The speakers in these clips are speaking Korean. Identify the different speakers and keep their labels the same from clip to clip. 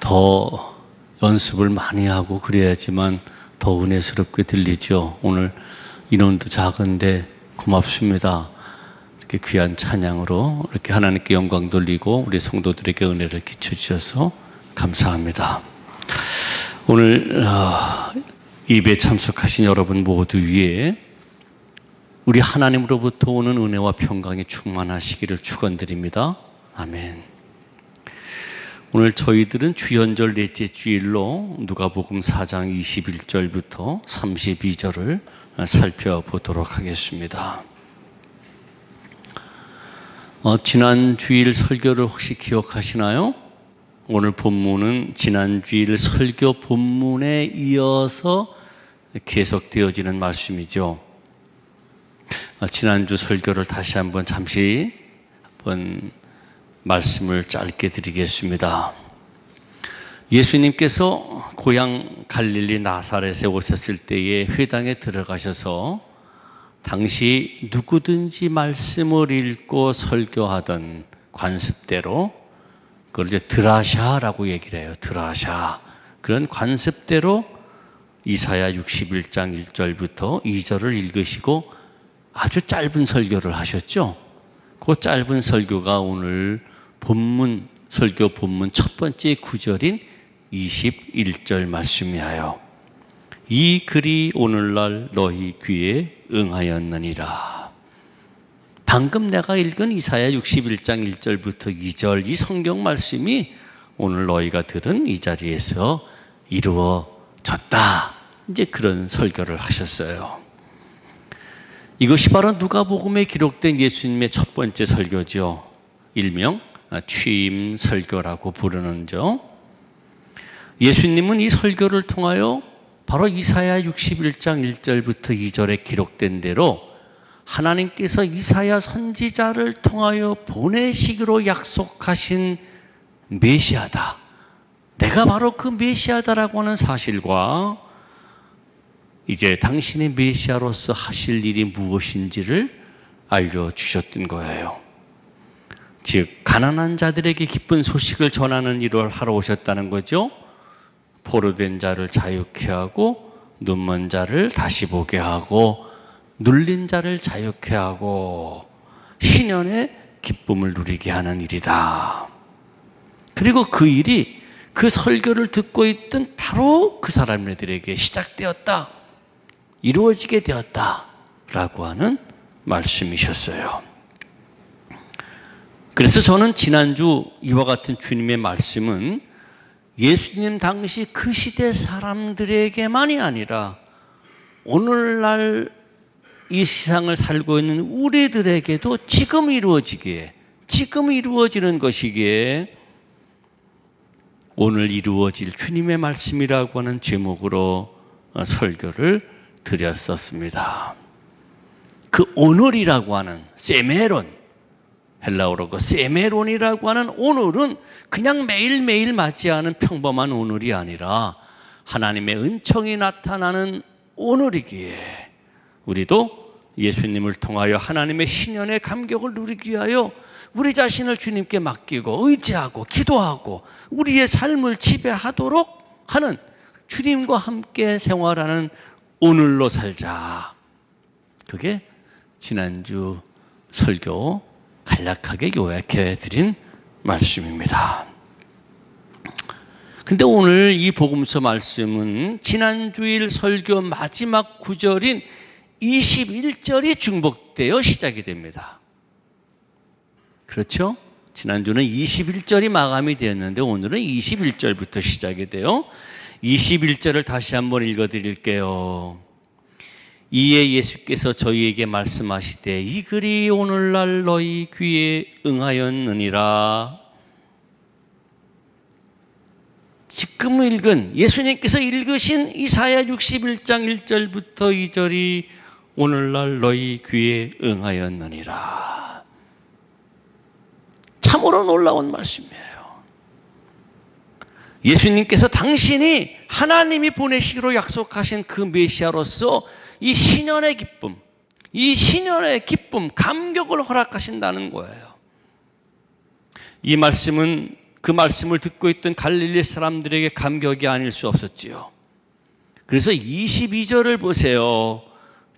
Speaker 1: 더 연습을 많이 하고 그래야지만 더 은혜스럽게 들리죠. 오늘 인원도 작은데 고맙습니다. 이렇게 귀한 찬양으로 이렇게 하나님께 영광 돌리고 우리 성도들에게 은혜를 끼쳐주셔서 감사합니다. 오늘 예배에 참석하신 여러분 모두 위에 우리 하나님으로부터 오는 은혜와 평강이 충만하시기를 축원드립니다. 아멘. 오늘 저희들은 주연절 넷째 주일로 누가복음 4장 21절부터 32절을 살펴보도록 하겠습니다. 지난 주일 설교를 혹시 기억하시나요? 오늘 본문은 지난 주일 설교 본문에 이어서 계속되어지는 말씀이죠. 지난주 설교를 다시 한번 잠시 말씀을 짧게 드리겠습니다. 예수님께서 고향 갈릴리 나사렛에 오셨을 때에 회당에 들어가셔서 당시 누구든지 말씀을 읽고 설교하던 관습대로 그걸 이제 드라샤라고 얘기를 해요. 드라샤. 그런 관습대로 이사야 61장 1절부터 2절을 읽으시고 아주 짧은 설교를 하셨죠. 그 짧은 설교가 오늘 설교 본문 첫 번째 구절인 21절 말씀이에요. 이 글이 오늘날 너희 귀에 응하였느니라. 방금 내가 읽은 이사야 61장 1절부터 2절 이 성경 말씀이 오늘 너희가 들은 이 자리에서 이루어졌다. 이제 그런 설교를 하셨어요. 이것이 바로 누가복음에 기록된 예수님의 첫 번째 설교죠. 일명 취임 설교라고 부르는죠. 예수님은 이 설교를 통하여 바로 이사야 61장 1절부터 2절에 기록된 대로 하나님께서 이사야 선지자를 통하여 보내시기로 약속하신 메시아다. 내가 바로 그 메시아다라고 하는 사실과 이제 당신의 메시아로서 하실 일이 무엇인지를 알려주셨던 거예요. 즉 가난한 자들에게 기쁜 소식을 전하는 일을 하러 오셨다는 거죠. 포로된 자를 자유케 하고 눈먼 자를 다시 보게 하고 눌린 자를 자유케 하고 신년의 기쁨을 누리게 하는 일이다. 그리고 그 일이 그 설교를 듣고 있던 바로 그 사람들에게 시작되었다. 이루어지게 되었다라고 하는 말씀이셨어요. 그래서 저는 지난주 이와 같은 주님의 말씀은 예수님 당시 그 시대 사람들에게만이 아니라 오늘날 이 세상을 살고 있는 우리들에게도 지금 이루어지기에, 지금 이루어지는 것이기에 오늘 이루어질 주님의 말씀이라고 하는 제목으로 설교를 드렸었습니다. 그 오늘이라고 하는 세메론, 헬라어로 그 세메론이라고 하는 오늘은 그냥 매일매일 맞이하는 평범한 오늘이 아니라 하나님의 은총이 나타나는 오늘이기에 우리도 예수님을 통하여 하나님의 신년의 감격을 누리기 위하여 우리 자신을 주님께 맡기고 의지하고 기도하고 우리의 삶을 지배하도록 하는 주님과 함께 생활하는 오늘로 살자. 그게 지난주 설교 간략하게 요약해 드린 말씀입니다. 근데 오늘 이 복음서 말씀은 지난주일 설교 마지막 구절인 21절이 중복되어 시작이 됩니다. 그렇죠? 지난주는 21절이 마감이 되었는데 오늘은 21절부터 시작이 돼요. 21절을 다시 한번 읽어드릴게요. 이에 예수께서 저희에게 말씀하시되 이 글이 오늘날 너희 귀에 응하였느니라. 지금 읽은 예수님께서 읽으신 이사야 61장 1절부터 2절이 오늘날 너희 귀에 응하였느니라. 참으로 놀라운 말씀이에요. 예수님께서 당신이 하나님이 보내시기로 약속하신 그 메시아로서 이 신년의 기쁨, 감격을 허락하신다는 거예요. 이 말씀은 그 말씀을 듣고 있던 갈릴리 사람들에게 감격이 아닐 수 없었지요. 그래서 22절을 보세요.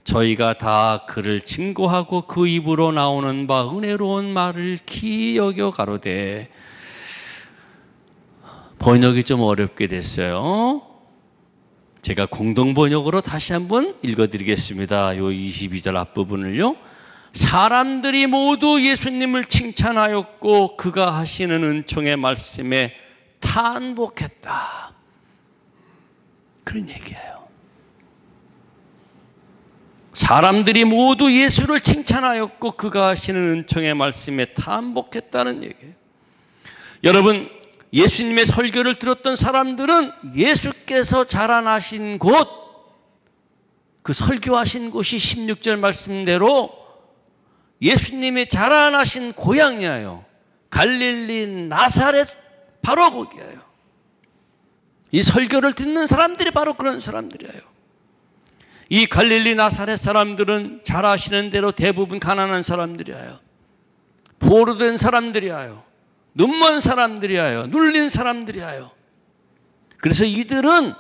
Speaker 1: 저희가 다 그를 증거하고 그 입으로 나오는 바 은혜로운 말을 기이 여겨 가로되. 번역이 좀 어렵게 됐어요. 제가 공동 번역으로 다시 한번 읽어드리겠습니다. 요 22절 앞부분을요. 사람들이 모두 예수님을 칭찬하였고 그가 하시는 은총의 말씀에 탄복했다. 그런 얘기예요. 사람들이 모두 예수를 칭찬하였고 그가 하시는 은총의 말씀에 탄복했다는 얘기예요. 여러분, 예수님의 설교를 들었던 사람들은 예수께서 자라나신 곳, 그 설교하신 곳이 16절 말씀대로 예수님이 자라나신 고향이에요. 갈릴리 나사렛, 바로 거기예요. 이 설교를 듣는 사람들이 바로 그런 사람들이에요. 이 갈릴리 나사렛 사람들은 잘 아시는 대로 대부분 가난한 사람들이에요. 포로된 사람들이에요. 눈먼 사람들이에요. 눌린 사람들이에요. 그래서 이들은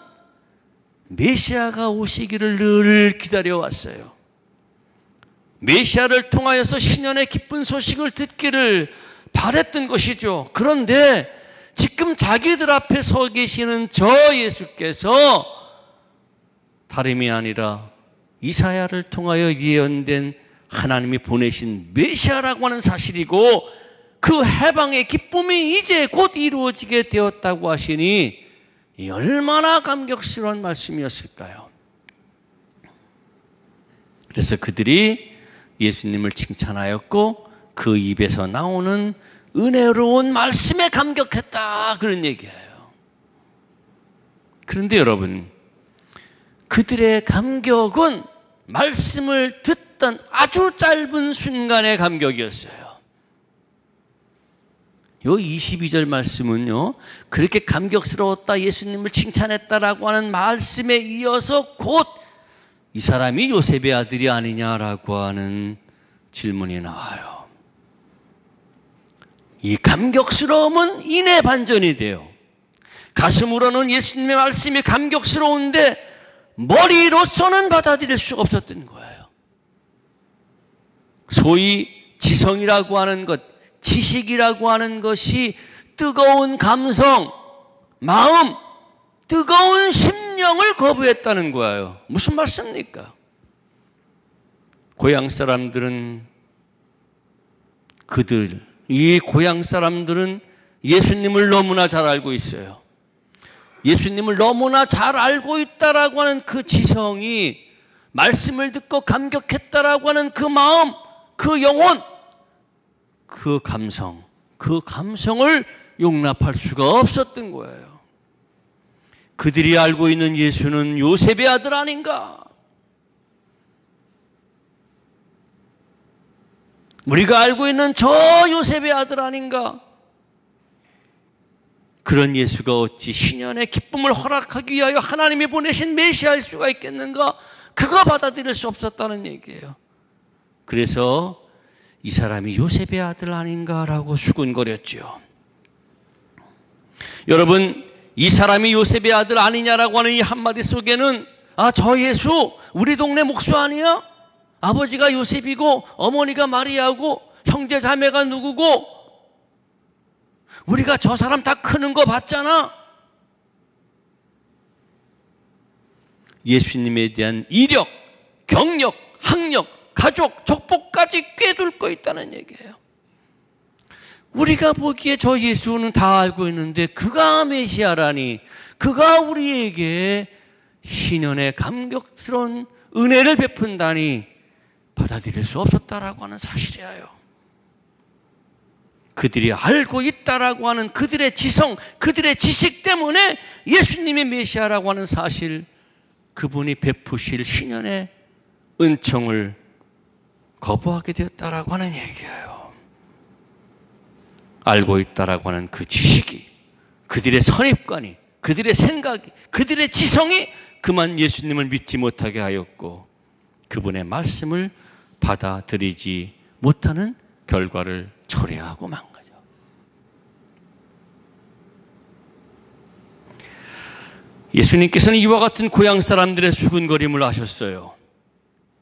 Speaker 1: 메시아가 오시기를 늘 기다려왔어요. 메시아를 통하여서 신년의 기쁜 소식을 듣기를 바랬던 것이죠. 그런데 지금 자기들 앞에 서 계시는 저 예수께서 다름이 아니라 이사야를 통하여 예언된 하나님이 보내신 메시아라고 하는 사실이고 그 해방의 기쁨이 이제 곧 이루어지게 되었다고 하시니 얼마나 감격스러운 말씀이었을까요? 그래서 그들이 예수님을 칭찬하였고 그 입에서 나오는 은혜로운 말씀에 감격했다, 그런 얘기예요. 그런데 여러분, 그들의 감격은 말씀을 듣던 아주 짧은 순간의 감격이었어요. 요 22절 말씀은요, 그렇게 감격스러웠다, 예수님을 칭찬했다라고 하는 말씀에 이어서 곧 이 사람이 요셉의 아들이 아니냐라고 하는 질문이 나와요. 이 감격스러움은 인의 반전이 돼요. 가슴으로는 예수님의 말씀이 감격스러운데 머리로서는 받아들일 수가 없었던 거예요. 소위 지성이라고 하는 것, 지식이라고 하는 것이 뜨거운 감성, 마음, 뜨거운 심령을 거부했다는 거예요. 무슨 말씀입니까? 고향 사람들은 이 고향 사람들은 예수님을 너무나 잘 알고 있어요. 예수님을 너무나 잘 알고 있다라고 하는 그 지성이 말씀을 듣고 감격했다라고 하는 그 마음, 그 영혼, 그 감성, 그 감성을 용납할 수가 없었던 거예요. 그들이 알고 있는 예수는 요셉의 아들 아닌가? 우리가 알고 있는 저 요셉의 아들 아닌가? 그런 예수가 어찌 신년의 기쁨을 허락하기 위하여 하나님이 보내신 메시아일 수가 있겠는가? 그거 받아들일 수 없었다는 얘기예요. 그래서 이 사람이 요셉의 아들 아닌가라고 수군거렸죠. 여러분, 이 사람이 요셉의 아들 아니냐라고 하는 이 한마디 속에는 저 예수 우리 동네 목수 아니야? 아버지가 요셉이고 어머니가 마리아고 형제 자매가 누구고 우리가 저 사람 다 크는 거 봤잖아. 예수님에 대한 이력, 경력, 학력, 가족, 족보까지 꿰둘 거 있다는 얘기예요. 우리가 보기에 저 예수는 다 알고 있는데 그가 메시아라니, 그가 우리에게 희년의 감격스러운 은혜를 베푼다니 받아들일 수 없었다라고 하는 사실이에요. 그들이 알고 있다라고 하는 그들의 지성, 그들의 지식 때문에 예수님이 메시아라고 하는 사실, 그분이 베푸실 희년의 은총을 거부하게 되었다라고 하는 얘기예요. 알고 있다라고 하는 그 지식이, 그들의 선입관이, 그들의 생각이, 그들의 지성이 그만 예수님을 믿지 못하게 하였고 그분의 말씀을 받아들이지 못하는 결과를 초래하고 만 거죠. 예수님께서는 이와 같은 고향 사람들의 수군거림을 하셨어요.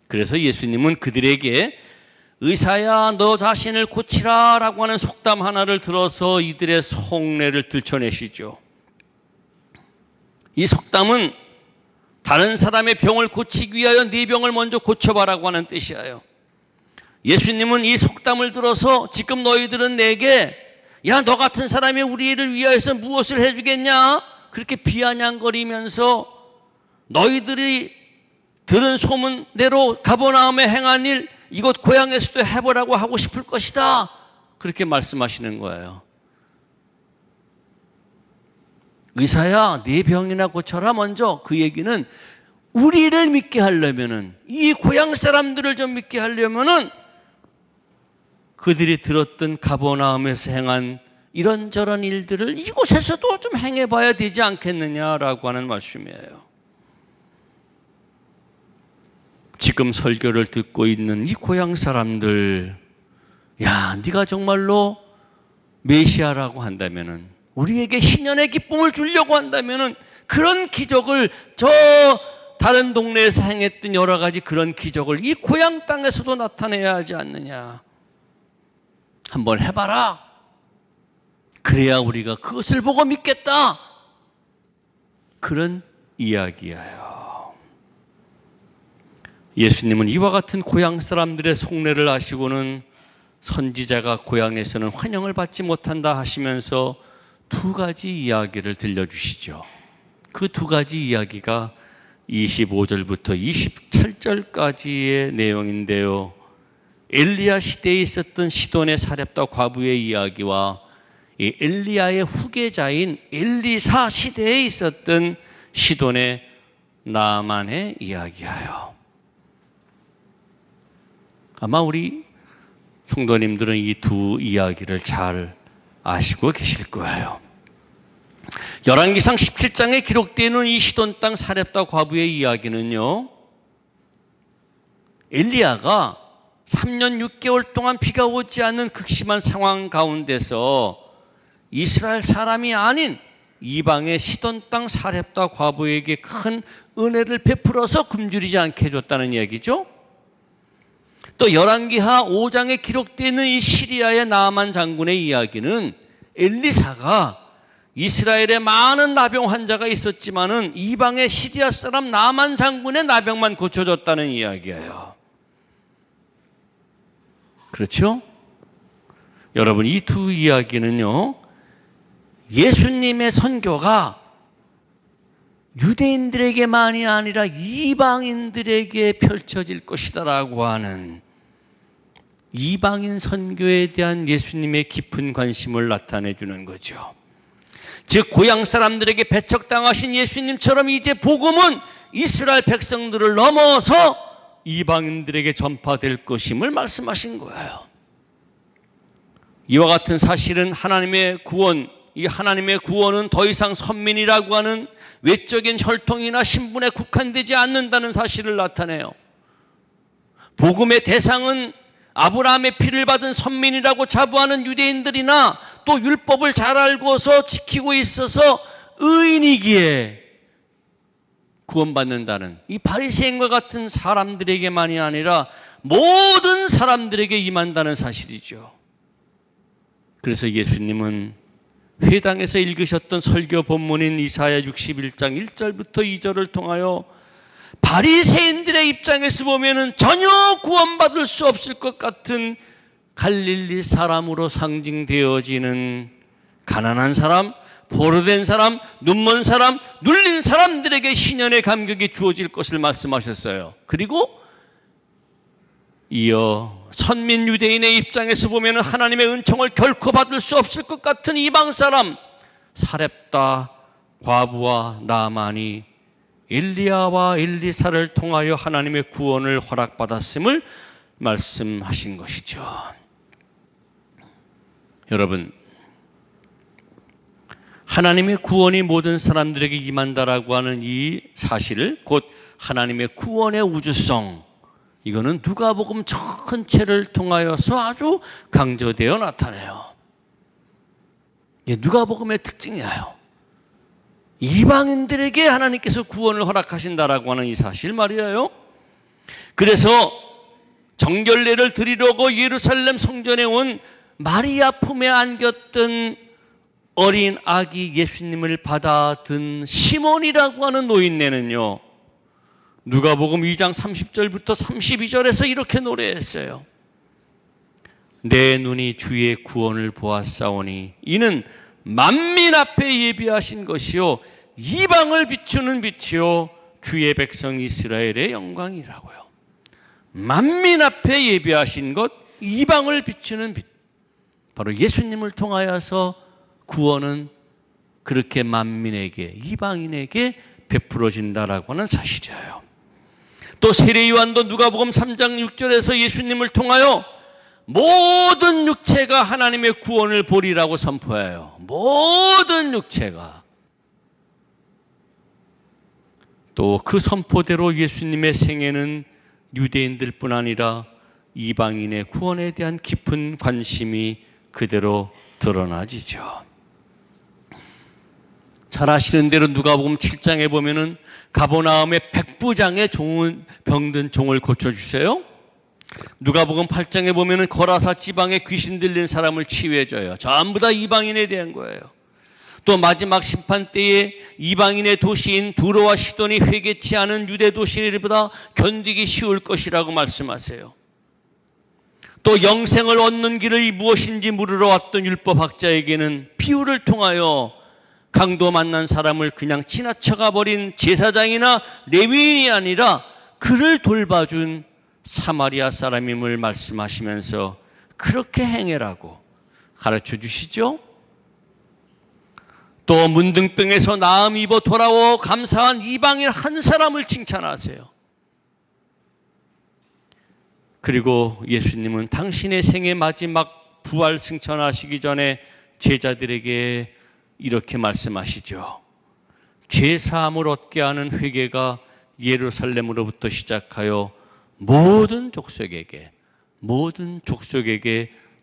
Speaker 1: 그래서 예수님은 그들에게 의사야 너 자신을 고치라 라고 하는 속담 하나를 들어서 이들의 속내를 들춰내시죠. 이 속담은 다른 사람의 병을 고치기 위하여 네 병을 먼저 고쳐봐라고 하는 뜻이에요. 예수님은 이 속담을 들어서 지금 너희들은 내게 야 너 같은 사람이 우리를 위하여서 무엇을 해주겠냐 그렇게 비아냥거리면서 너희들이 들은 소문대로 가버나움에 행한 일 이곳 고향에서도 해보라고 하고 싶을 것이다 그렇게 말씀하시는 거예요. 의사야 네 병이나 고쳐라. 먼저 그 얘기는 우리를 믿게 하려면은 이 고향 사람들을 좀 믿게 하려면은 그들이 들었던 가버나움에서 행한 이런저런 일들을 이곳에서도 좀 행해봐야 되지 않겠느냐라고 하는 말씀이에요. 지금 설교를 듣고 있는 이 고향 사람들, 야, 네가 정말로 메시아라고 한다면은, 우리에게 신년의 기쁨을 주려고 한다면은 그런 기적을 저 다른 동네에서 행했던 여러 가지 그런 기적을 이 고향 땅에서도 나타내야 하지 않느냐. 한번 해봐라. 그래야 우리가 그것을 보고 믿겠다. 그런 이야기예요. 예수님은 이와 같은 고향 사람들의 속내를 아시고는 선지자가 고향에서는 환영을 받지 못한다 하시면서 두 가지 이야기를 들려주시죠. 그 두 가지 이야기가 25절부터 27절까지의 내용인데요. 엘리야 시대에 있었던 시돈의 사렙다 과부의 이야기와 이 엘리야의 후계자인 엘리사 시대에 있었던 시돈의 나만의 이야기예요. 아마 우리 성도님들은 이 두 이야기를 잘 아시고 계실 거예요. 열왕기상 17장에 기록되어 있는 이 시돈 땅 사렙다 과부의 이야기는요, 엘리야가 3년 6개월 동안 비가 오지 않는 극심한 상황 가운데서 이스라엘 사람이 아닌 이방의 시돈 땅 사렙다 과부에게 큰 은혜를 베풀어서 굶주리지 않게 해줬다는 이야기죠. 또 열왕기하 5장에 기록되어 있는 이 시리아의 나아만 장군의 이야기는 엘리사가 이스라엘에 많은 나병 환자가 있었지만은 이방의 시리아 사람 나아만 장군의 나병만 고쳐줬다는 이야기예요. 그렇죠? 여러분, 이 두 이야기는요, 예수님의 선교가 유대인들에게만이 아니라 이방인들에게 펼쳐질 것이다라고 하는 이방인 선교에 대한 예수님의 깊은 관심을 나타내 주는 거죠. 즉 고향 사람들에게 배척당하신 예수님처럼 이제 복음은 이스라엘 백성들을 넘어서 이방인들에게 전파될 것임을 말씀하신 거예요. 이와 같은 사실은 하나님의 구원, 이 하나님의 구원은 더 이상 선민이라고 하는 외적인 혈통이나 신분에 국한되지 않는다는 사실을 나타내요. 복음의 대상은 아브라함의 피를 받은 선민이라고 자부하는 유대인들이나 또 율법을 잘 알고서 지키고 있어서 의인이기에 구원받는다는 이 바리새인과 같은 사람들에게만이 아니라 모든 사람들에게 임한다는 사실이죠. 그래서 예수님은 회당에서 읽으셨던 설교 본문인 이사야 61장 1절부터 2절을 통하여 바리새인들의 입장에서 보면은 전혀 구원받을 수 없을 것 같은 갈릴리 사람으로 상징되어지는 가난한 사람, 포로된 사람, 눈먼 사람, 눌린 사람들에게 신연의 감격이 주어질 것을 말씀하셨어요. 그리고 이어 선민 유대인의 입장에서 보면 하나님의 은총을 결코 받을 수 없을 것 같은 이방 사람 사렙다 과부와 나만이 엘리야와 엘리사를 통하여 하나님의 구원을 허락받았음을 말씀하신 것이죠. 여러분, 하나님의 구원이 모든 사람들에게 임한다라고 하는 이 사실을, 곧 하나님의 구원의 우주성, 이거는 누가복음 전체를 통하여서 아주 강조되어 나타내요. 이게 누가복음의 특징이에요. 이방인들에게 하나님께서 구원을 허락하신다라고 하는 이 사실 말이에요. 그래서 정결례를 드리려고 예루살렘 성전에 온 마리아 품에 안겼던 어린 아기 예수님을 받아든 시몬이라고 하는 노인네는요, 누가복음 2장 30절부터 32절에서 이렇게 노래했어요. 내 눈이 주의 구원을 보았사오니 이는 만민 앞에 예비하신 것이요 이방을 비추는 빛이요 주의 백성 이스라엘의 영광이라고요. 만민 앞에 예비하신 것, 이방을 비추는 빛, 바로 예수님을 통하여서 구원은 그렇게 만민에게, 이방인에게 베풀어진다라고 하는 사실이에요. 또 세례요한도 누가복음 3장 6절에서 예수님을 통하여 모든 육체가 하나님의 구원을 보리라고 선포해요. 모든 육체가. 또 그 선포대로 예수님의 생애는 유대인들뿐 아니라 이방인의 구원에 대한 깊은 관심이 그대로 드러나지죠. 잘 아시는 대로 누가복음 7장에 보면은 가버나움의 백부장의 병든 종을 고쳐주세요. 누가복음 8장에 보면은 거라사 지방에 귀신 들린 사람을 치유해줘요. 전부 다 이방인에 대한 거예요. 또 마지막 심판 때에 이방인의 도시인 두로와 시돈이 회개치 않은 유대 도시들보다 견디기 쉬울 것이라고 말씀하세요. 또 영생을 얻는 길이 무엇인지 물으러 왔던 율법학자에게는 비유를 통하여 강도 만난 사람을 그냥 지나쳐가 버린 제사장이나 레위인이 아니라 그를 돌봐준 사마리아 사람임을 말씀하시면서 그렇게 행해라고 가르쳐 주시죠. 또 문둥병에서 나음 입어 돌아와 감사한 이방인 한 사람을 칭찬하세요. 그리고 예수님은 당신의 생애 마지막 부활 승천하시기 전에 제자들에게 이렇게 말씀하시죠. 죄사함을 얻게 하는 회개가 예루살렘으로부터 시작하여 모든 족속에게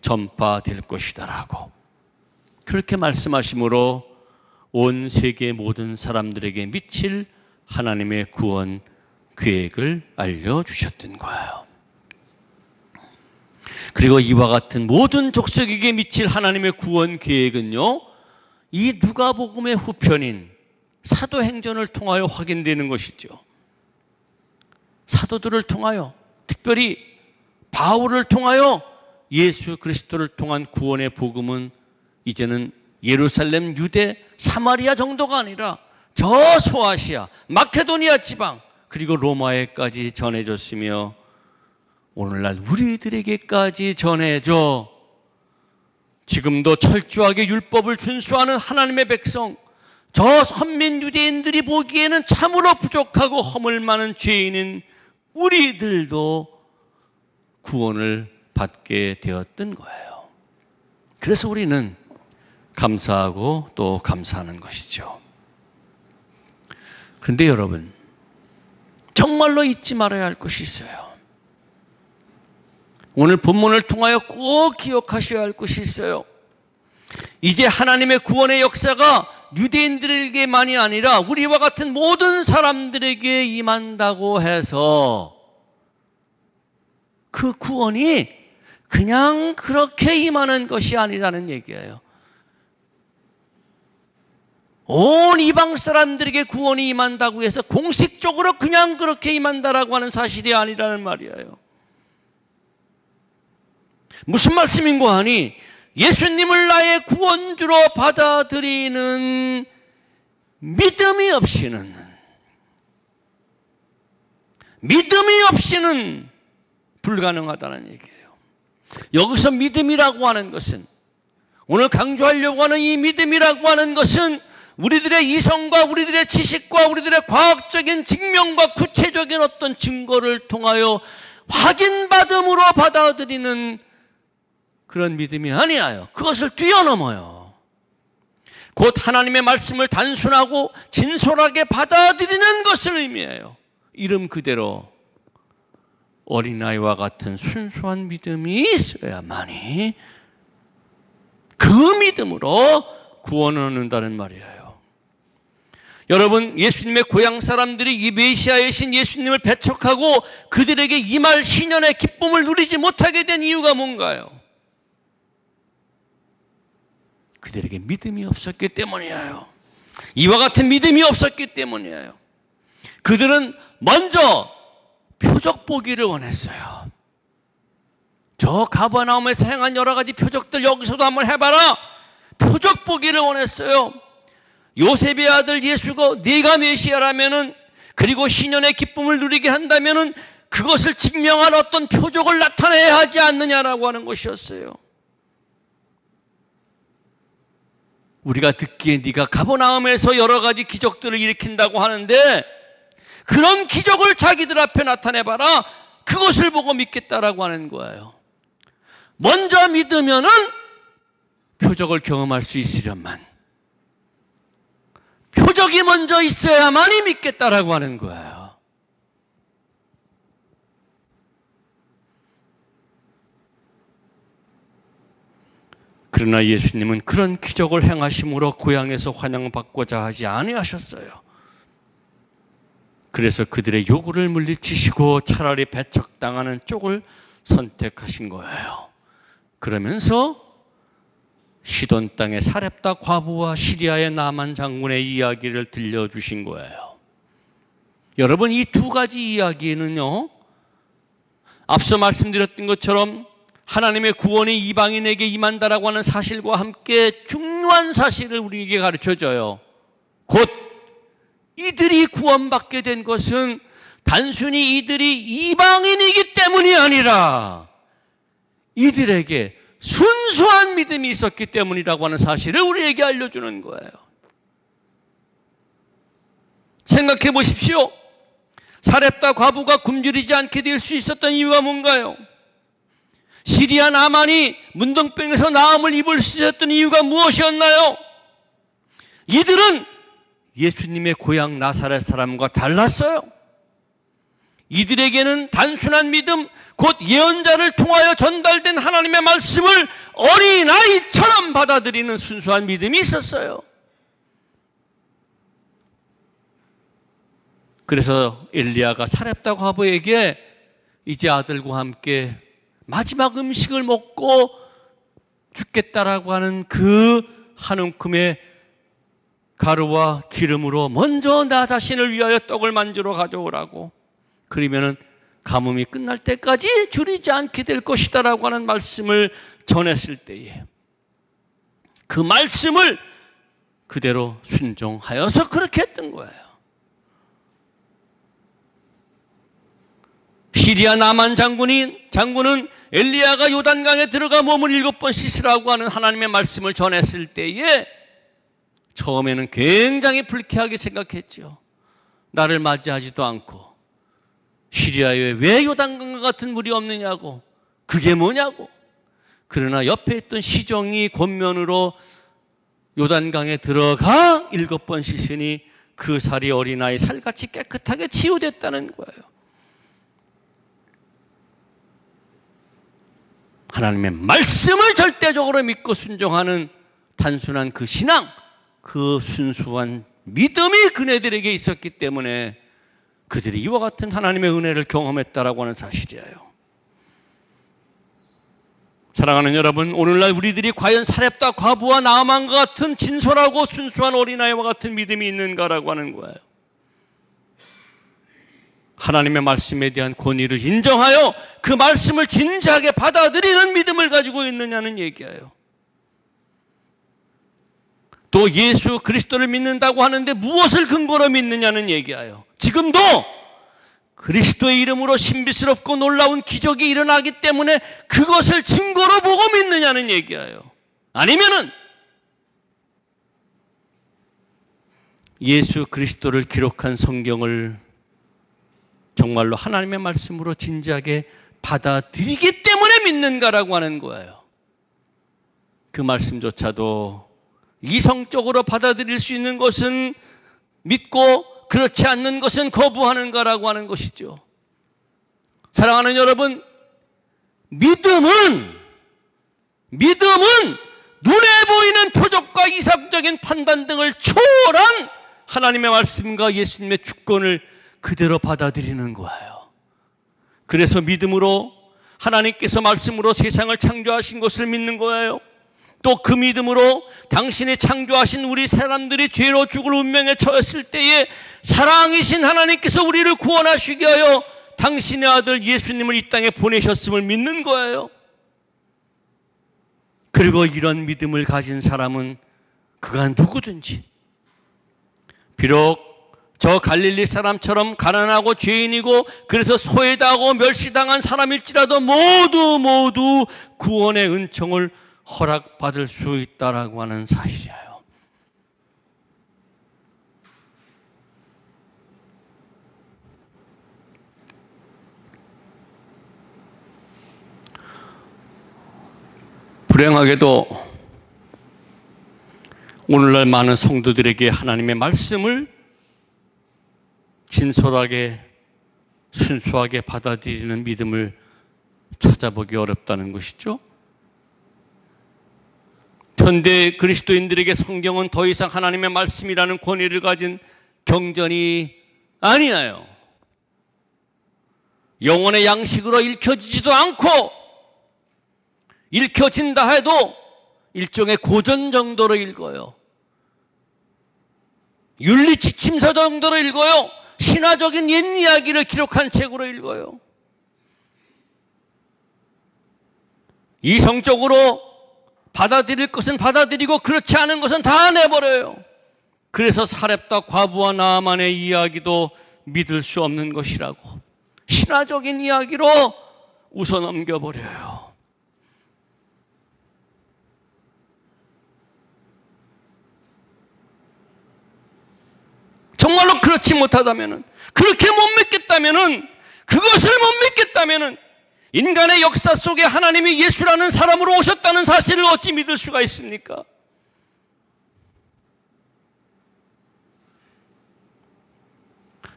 Speaker 1: 전파될 것이다라고 그렇게 말씀하심으로 온 세계 모든 사람들에게 미칠 하나님의 구원 계획을 알려주셨던 거예요. 그리고 이와 같은 모든 족속에게 미칠 하나님의 구원 계획은요, 이 누가복음의 후편인 사도행전을 통하여 확인되는 것이죠. 사도들을 통하여, 특별히 바울을 통하여 예수 그리스도를 통한 구원의 복음은 이제는 예루살렘, 유대, 사마리아 정도가 아니라 저 소아시아, 마케도니아 지방, 그리고 로마에까지 전해졌으며 오늘날 우리들에게까지 전해져 지금도 철저하게 율법을 준수하는 하나님의 백성, 저 선민 유대인들이 보기에는 참으로 부족하고 허물 많은 죄인인 우리들도 구원을 받게 되었던 거예요. 그래서 우리는 감사하고 또 감사하는 것이죠. 그런데 여러분, 정말로 잊지 말아야 할 것이 있어요. 오늘 본문을 통하여 꼭 기억하셔야 할 것이 있어요. 이제 하나님의 구원의 역사가 유대인들에게만이 아니라 우리와 같은 모든 사람들에게 임한다고 해서 그 구원이 그냥 그렇게 임하는 것이 아니라는 얘기예요. 온 이방 사람들에게 구원이 임한다고 해서 공식적으로 그냥 그렇게 임한다라고 하는 사실이 아니라는 말이에요. 무슨 말씀인고 하니 예수님을 나의 구원주로 받아들이는 믿음이 없이는 불가능하다는 얘기예요. 여기서 믿음이라고 하는 것은, 오늘 강조하려고 하는 이 믿음이라고 하는 것은 우리들의 이성과 우리들의 지식과 우리들의 과학적인 증명과 구체적인 어떤 증거를 통하여 확인받음으로 받아들이는 그런 믿음이 아니에요. 그것을 뛰어넘어요. 곧 하나님의 말씀을 단순하고 진솔하게 받아들이는 것을 의미해요. 이름 그대로 어린아이와 같은 순수한 믿음이 있어야만이 그 믿음으로 구원을 얻는다는 말이에요. 여러분, 예수님의 고향 사람들이 이 메시아의 신 예수님을 배척하고 그들에게 임할 신년의 기쁨을 누리지 못하게 된 이유가 뭔가요? 그들에게 믿음이 없었기 때문이에요. 이와 같은 믿음이 없었기 때문이에요. 그들은 먼저 표적 보기를 원했어요. 저 가버나움에서 행한 여러 가지 표적들 여기서도 한번 해봐라. 표적 보기를 원했어요. 요셉의 아들 예수가 네가 메시아라면은, 그리고 신년의 기쁨을 누리게 한다면은 그것을 증명할 어떤 표적을 나타내야 하지 않느냐라고 하는 것이었어요. 우리가 듣기에 네가 가버나움에서 여러 가지 기적들을 일으킨다고 하는데 그런 기적을 자기들 앞에 나타내봐라. 그것을 보고 믿겠다라고 하는 거예요. 먼저 믿으면은 표적을 경험할 수 있으련만, 표적이 먼저 있어야만이 믿겠다라고 하는 거예요. 그러나 예수님은 그런 기적을 행하심으로 고향에서 환영받고자 하지 아니하셨어요. 그래서 그들의 요구를 물리치시고 차라리 배척당하는 쪽을 선택하신 거예요. 그러면서 시돈 땅의 사렙다 과부와 시리아의 나만 장군의 이야기를 들려주신 거예요. 여러분, 이 두 가지 이야기는요, 앞서 말씀드렸던 것처럼 하나님의 구원이 이방인에게 임한다라고 하는 사실과 함께 중요한 사실을 우리에게 가르쳐줘요. 곧 이들이 구원받게 된 것은 단순히 이들이 이방인이기 때문이 아니라 이들에게 순수한 믿음이 있었기 때문이라고 하는 사실을 우리에게 알려주는 거예요. 생각해 보십시오. 사렙다 과부가 굶주리지 않게 될 수 있었던 이유가 뭔가요? 시리아 나만이 문둥병에서 나음을 입을 수 있었던 이유가 무엇이었나요? 이들은 예수님의 고향 나사렛 사람과 달랐어요. 이들에게는 단순한 믿음, 곧 예언자를 통하여 전달된 하나님의 말씀을 어린아이처럼 받아들이는 순수한 믿음이 있었어요. 그래서 엘리야가 사렙다 과부에게 이제 아들과 함께 마지막 음식을 먹고 죽겠다라고 하는 그 한 움큼의 가루와 기름으로 먼저 나 자신을 위하여 떡을 만들어 가져오라고, 그러면은 가뭄이 끝날 때까지 줄이지 않게 될 것이다라고 하는 말씀을 전했을 때에 그 말씀을 그대로 순종하여서 그렇게 했던 거예요. 시리아 나만 장군은 엘리야가 요단강에 들어가 몸을 7번 씻으라고 하는 하나님의 말씀을 전했을 때에 처음에는 굉장히 불쾌하게 생각했죠. 나를 맞이하지도 않고 시리아에 왜 요단강과 같은 물이 없느냐고, 그게 뭐냐고. 그러나 옆에 있던 시종이 권면으로 요단강에 들어가 7번 씻으니 그 살이 어린아이 살같이 깨끗하게 치유됐다는 거예요. 하나님의 말씀을 절대적으로 믿고 순종하는 단순한 그 신앙, 그 순수한 믿음이 그네들에게 있었기 때문에 그들이 이와 같은 하나님의 은혜를 경험했다라고 하는 사실이에요. 사랑하는 여러분, 오늘날 우리들이 과연 사렙다 과부와 나아만과 같은 진솔하고 순수한 어린아이와 같은 믿음이 있는가라고 하는 거예요. 하나님의 말씀에 대한 권위를 인정하여 그 말씀을 진지하게 받아들이는 믿음을 가지고 있느냐는 얘기예요. 또 예수 그리스도를 믿는다고 하는데 무엇을 근거로 믿느냐는 얘기예요. 지금도 그리스도의 이름으로 신비스럽고 놀라운 기적이 일어나기 때문에 그것을 증거로 보고 믿느냐는 얘기예요. 아니면은 예수 그리스도를 기록한 성경을 정말로 하나님의 말씀으로 진지하게 받아들이기 때문에 믿는가라고 하는 거예요. 그 말씀조차도 이성적으로 받아들일 수 있는 것은 믿고 그렇지 않는 것은 거부하는가라고 하는 것이죠. 사랑하는 여러분, 믿음은 눈에 보이는 표적과 이상적인 판단 등을 초월한 하나님의 말씀과 예수님의 주권을 그대로 받아들이는 거예요. 그래서 믿음으로 하나님께서 말씀으로 세상을 창조하신 것을 믿는 거예요. 또 그 믿음으로 당신이 창조하신 우리 사람들이 죄로 죽을 운명에 처했을 때에 사랑이신 하나님께서 우리를 구원하시기 위하여 당신의 아들 예수님을 이 땅에 보내셨음을 믿는 거예요. 그리고 이런 믿음을 가진 사람은 그가 누구든지, 비록 저 갈릴리 사람처럼 가난하고 죄인이고 그래서 소외당하고 멸시당한 사람일지라도 모두 구원의 은총을 허락받을 수 있다라고 하는 사실이에요. 불행하게도 오늘날 많은 성도들에게 하나님의 말씀을 진솔하게 순수하게 받아들이는 믿음을 찾아보기 어렵다는 것이죠. 현대 그리스도인들에게 성경은 더 이상 하나님의 말씀이라는 권위를 가진 경전이 아니에요. 영혼의 양식으로 읽혀지지도 않고, 읽혀진다 해도 일종의 고전 정도로 읽어요. 윤리 지침서 정도로 읽어요. 신화적인 옛 이야기를 기록한 책으로 읽어요. 이성적으로 받아들일 것은 받아들이고 그렇지 않은 것은 다 내버려요. 그래서 사렙과 과부와 나아만의 이야기도 믿을 수 없는 것이라고 신화적인 이야기로 웃어 넘겨버려요. 정말로 그렇지 못하다면은, 그렇게 못 믿겠다면은, 그것을 못 믿겠다면은 인간의 역사 속에 하나님이 예수라는 사람으로 오셨다는 사실을 어찌 믿을 수가 있습니까?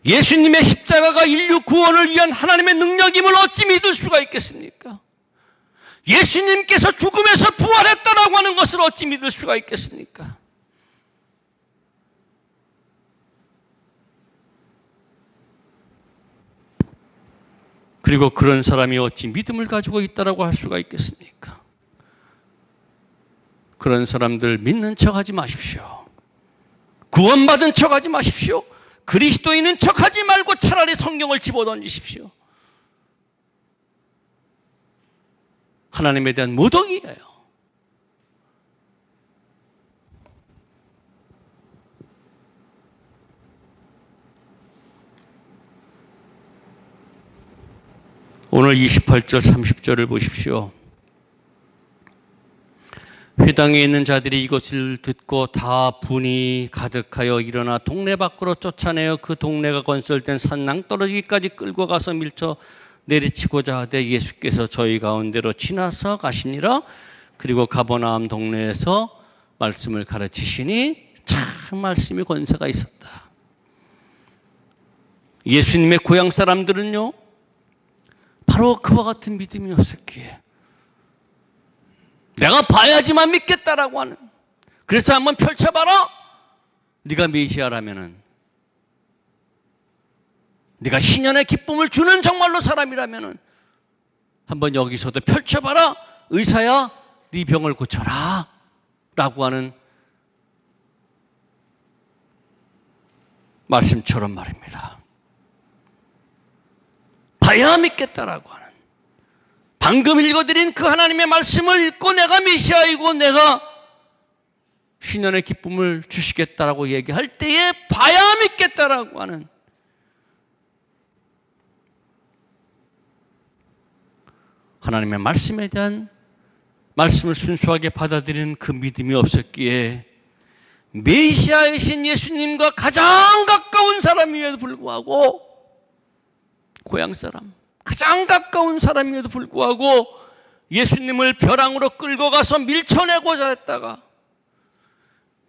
Speaker 1: 예수님의 십자가가 인류 구원을 위한 하나님의 능력임을 어찌 믿을 수가 있겠습니까? 예수님께서 죽음에서 부활했다라고 하는 것을 어찌 믿을 수가 있겠습니까? 그리고 그런 사람이 어찌 믿음을 가지고 있다라고 할 수가 있겠습니까? 그런 사람들 믿는 척하지 마십시오. 구원받은 척하지 마십시오. 그리스도인인 척하지 말고 차라리 성경을 집어던지십시오. 하나님에 대한 모독이에요. 오늘 28절 30절을 보십시오. 회당에 있는 자들이 이것을 듣고 다 분이 가득하여 일어나 동네 밖으로 쫓아내어 그 동네가 건설된 산 낭떠러지기까지 끌고 가서 밀쳐 내리치고자 하되 예수께서 저희 가운데로 지나서 가시니라. 그리고 가버나움 동네에서 말씀을 가르치시니 참 말씀이 권세가 있었다. 예수님의 고향 사람들은요, 바로 그와 같은 믿음이 없었기에 내가 봐야지만 믿겠다라고 하는, 그래서 한번 펼쳐봐라. 네가 메시아라면은, 네가 희년의 기쁨을 주는 정말로 사람이라면은 한번 여기서도 펼쳐봐라. 의사야, 네 병을 고쳐라 라고 하는 말씀처럼 말입니다. 봐야 믿겠다라고 하는, 방금 읽어드린 그 하나님의 말씀을 읽고 내가 메시아이고 내가 신년의 기쁨을 주시겠다라고 얘기할 때에 봐야 믿겠다라고 하는, 하나님의 말씀에 대한 말씀을 순수하게 받아들이는 그 믿음이 없었기에 메시아이신 예수님과 가장 가까운 사람임에도 불구하고, 고향 사람, 가장 가까운 사람임에도 불구하고 예수님을 벼랑으로 끌고 가서 밀쳐내고자 했다가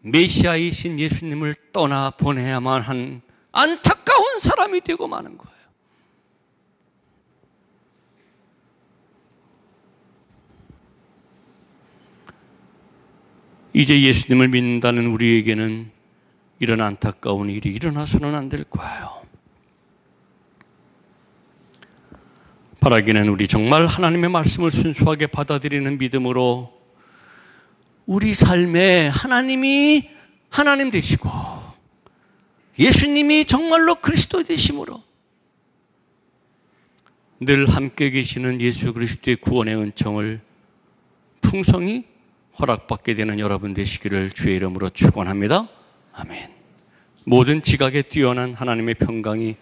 Speaker 1: 메시아이신 예수님을 떠나 보내야만 한 안타까운 사람이 되고 마는 거예요. 이제 예수님을 믿는다는 우리에게는 이런 안타까운 일이 일어나서는 안 될 거예요. 바라기는 우리 정말 하나님의 말씀을 순수하게 받아들이는 믿음으로 우리 삶에 하나님이 하나님 되시고 예수님이 정말로 그리스도 되심으로 늘 함께 계시는 예수 그리스도의 구원의 은총을 풍성히 허락받게 되는 여러분 되시기를 주의 이름으로 축원합니다. 아멘. 모든 지각에 뛰어난 하나님의 평강이